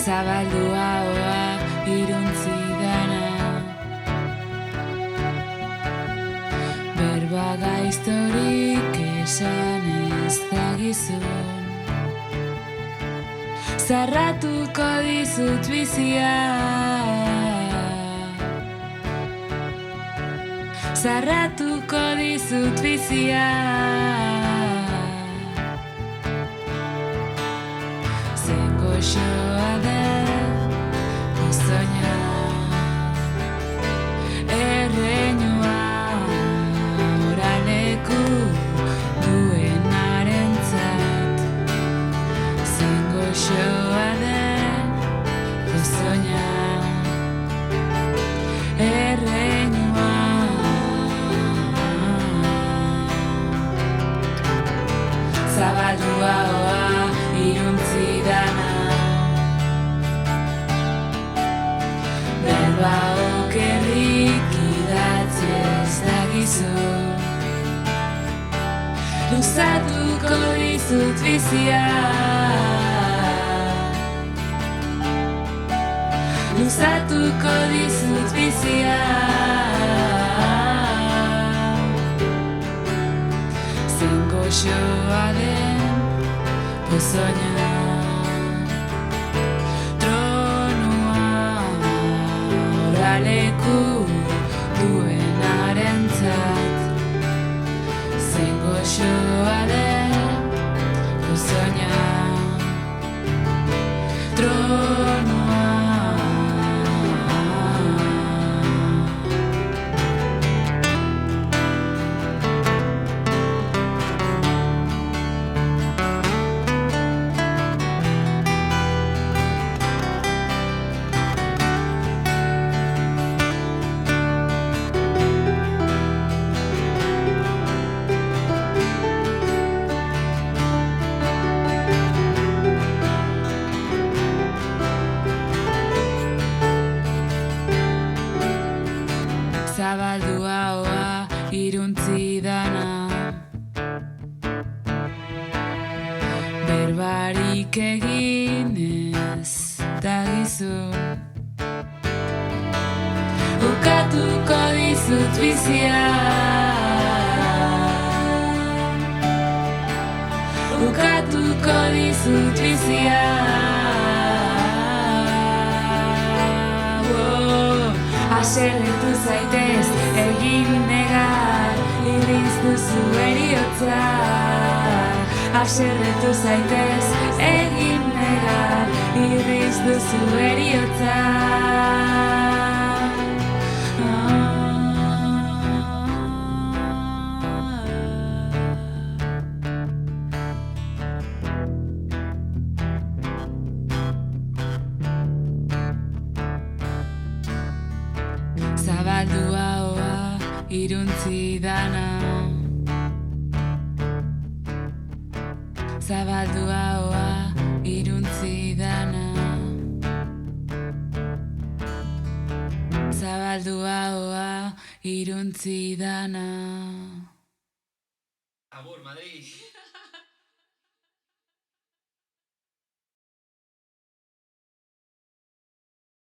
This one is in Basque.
Zabaldua hoa iruntzi dana, berba gaiztorik esan ez dagizun, zarratuko dizut bizia, zarratuko dizut bizia. Zen goxoa den gozoina, erreinua oraleku duenarentzat. Zen goxoa den gozoina, erreinua. Zabaldua hoa iruntzi dana, berba okerrik idatzi ez dagizun, luzatuko dizut bizia, luzatuko dizut bizia. Zen goxoa den gozoina, tronua oraleku duenarentzat. Zen goxoa den gozoina, tronua. Zabaldua hoa iruntzi dana, berbarik egin ez dagizun, ukatuko dizut bizia, ukatuko dizut bizia. Haserretu zaitez egin negar, irriz duzu eriotza. Haserretu zaitez egin negar, irriz duzu eriotza. Zabaldua hoa iruntzi dana, zabaldua hoa iruntzi dana, zabaldua hoa iruntzi dana. Agur, Madrid!